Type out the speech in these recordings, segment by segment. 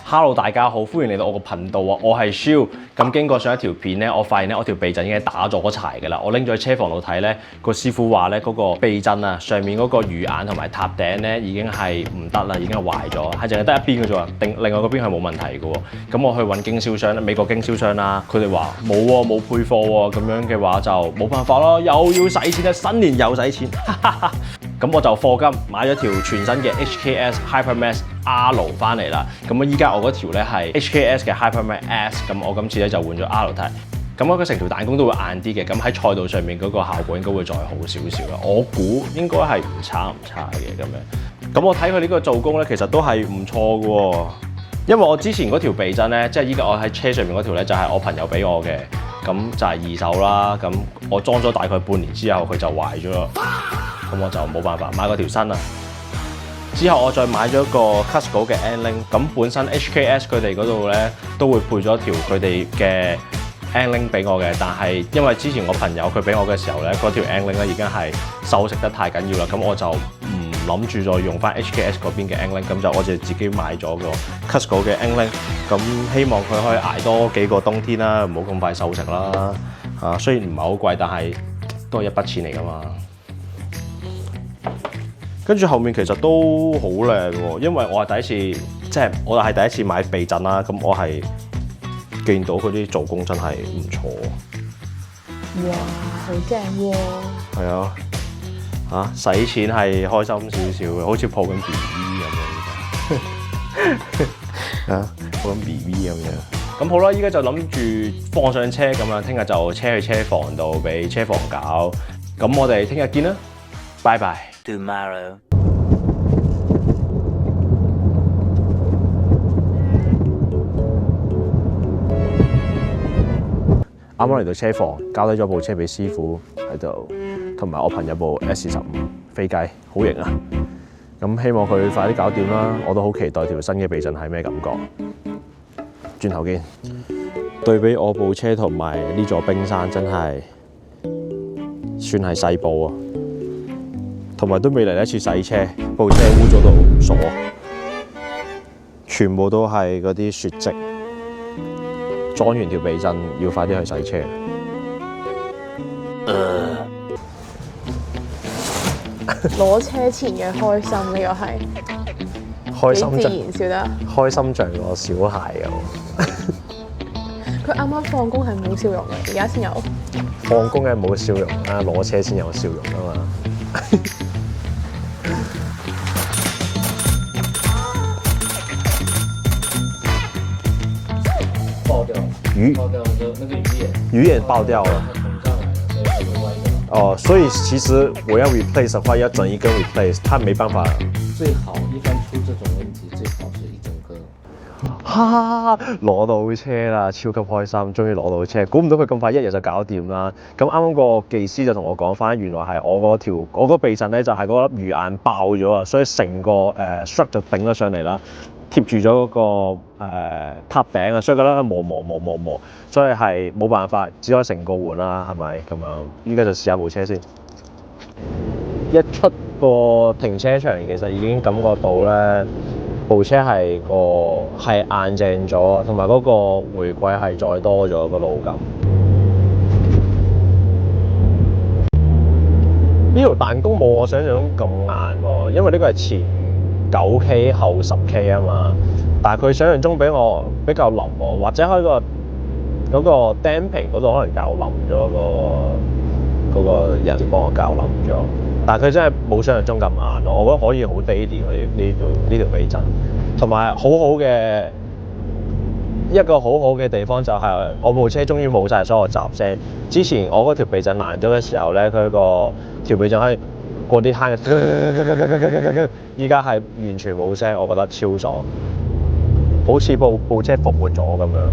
Hello， 大家好，歡迎嚟到我個頻道啊！我係 Shiu。咁經過上一條片咧，我發現咧我條避震已經打咗柴㗎啦。我拎咗去車房度睇咧，個師傅話咧嗰個避震啊，上面嗰個魚眼同埋塔頂咧已經係唔得啦，已經係壞咗，係淨係得一邊嘅啫喎。另外嗰邊係冇問題嘅喎。咁我去揾經銷商咧，美國經銷商啦，佢哋話冇喎，冇配貨喎。咁樣嘅話就冇辦法咯，又要使錢啦，新年又使錢。咁我就課金買咗條全新嘅 HKS HyperMax R 翻嚟啦。咁依家我嗰條咧係 HKS 嘅 HyperMax S， 咁我今次咧就換咗 R 軚。咁嗰個成條彈弓都會硬啲嘅，咁喺賽道上面嗰個效果應該會再好少少啦。我估應該係唔差嘅咁樣。咁我睇佢呢個做工咧，其實都係唔錯嘅喎。因為我之前嗰條避震咧，即係依家我喺車上面嗰條咧，就係我朋友俾我嘅，咁就係二手啦。咁我裝咗大概半年之後，佢就壞咗啦。咁我就冇辦法買嗰條新啦。之後我再買咗個 Cusco 嘅 N-Link， 咁本身 HKS 佢哋嗰度咧都會配咗條佢哋嘅 N-Link 俾我嘅，但係因為之前我朋友佢俾我嘅時候咧，嗰條 N-Link 咧已經係鏽蝕得太緊要啦，咁我就唔諗住再用翻 HKS 嗰邊嘅 N-Link， 咁就我就自己買咗個 Cusco 嘅 N-Link， 咁希望佢可以捱多幾個冬天啦，唔好咁快鏽蝕啦。雖然唔係好貴，但係都係一筆錢嚟㗎嘛。跟住後面其實都好靚喎，因為我係第一次，我係第一次買避震啦，咁我係見到佢啲做工真係唔錯。哇，好正喎！係啊，使錢係開心少少嘅，好似抱緊 BB 咁樣。抱緊 BB 咁樣。咁好啦，依家就諗住放上車咁樣，聽日就車去車房度俾車房搞。咁我哋聽日見啦，拜拜。Tomorrow。啱啱嚟到車房，交低咗部車俾師傅喺度，同埋我朋友部 S15飛雞，好型啊！咁希望佢快啲搞掂啦，我都好期待條新嘅避震係咩感覺。轉頭見。對比我部車同埋呢座冰山，真係算係細部啊！同埋都未嚟一次洗車，部車污咗到傻，全部都係嗰啲雪跡。裝完條避震，要快啲去洗車。攞車前嘅開心呢個係開心自然笑得，開心像個小孩咁。佢啱啱放工係冇笑容嘅，而家先有。放工梗係冇笑容啦，攞車先有笑容啊嘛。爆掉那个鱼眼爆掉了。捅上来了，所以它就歪掉。哦，所以其實我要 replace 的話，要整一根 replace，它沒辦法。最好一般出這種問題，最好是一整個。攞到車啦，超級開心，終於攞到車。估唔到佢咁快一日就搞掂啦。咁啱啱個技師就同我講翻，原來係我嗰避震咧就係嗰粒魚眼爆咗啊，所以成個strap 就頂咗上嚟啦。貼住咗嗰個塔頂啊，所以覺得磨，所以係冇辦法，只可以成個換啦，係咪咁樣？依家就試下部車先。一出個停車場，其實已經感覺到咧，部車係硬淨咗，同埋嗰個迴歸係再多咗個路感。呢條彈弓冇我想象中咁硬喎，因為呢個係前9K 後10K 啊嘛，但係佢想象中比我比較腍喎，或者喺嗰個 damping 嗰度可能較腍咗，嗰個人幫我較腍咗，但係佢真係冇想象中咁硬，我覺得可以好 daily 呢條避震，同埋好嘅一個好嘅地方就係我部車終於冇晒所有雜聲。之前我嗰條避震爛咗嘅時候咧，佢個條避震係過啲坑嘅，依家係完全冇聲，我覺得超爽，好似部車復活咗咁樣。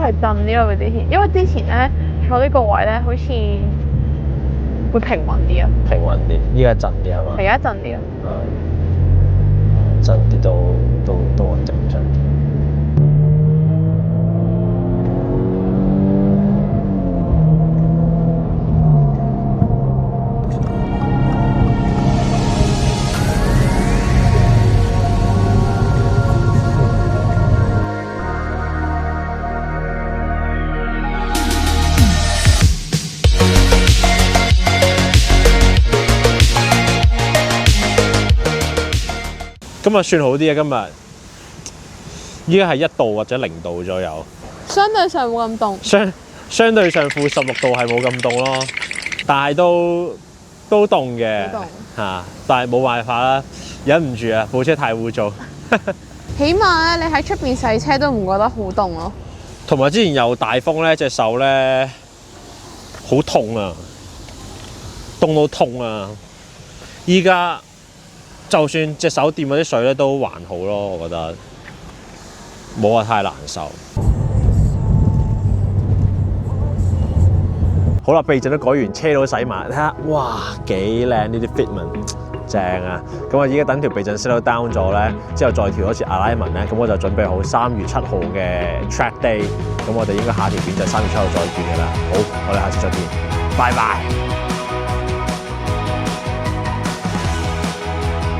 係震啲咯，比之前，因為之前咧坐呢個位咧，好似會平穩啲啊。平穩啲，依家震啲係嘛？係而家震啲啊。震啲都好正常。今日算好啲啊！今日依家係1度或者0度左右，相對上冇咁凍。相對上負16度係冇咁凍咯，但係都凍嘅嚇，但係冇辦法啦，忍唔住啊！部車太污糟，起碼咧，你喺出邊洗車都唔覺得好凍咯。同埋之前有大風咧，隻手咧好痛啊，凍到痛啊！依家就算隻手掂嗰啲水咧都還好咯，我覺得冇話太難受。好啦，避震都改完，車都洗埋，睇下，哇，幾靚呢啲 fitment， 正啊！咁我依家等條避震 settle down 咗咧，之後再調多次 alignment 咧，咁我就準備好3月7號嘅 track day，咁我哋應該下條片就3月7號再見㗎啦。好，我哋下次再見，拜拜。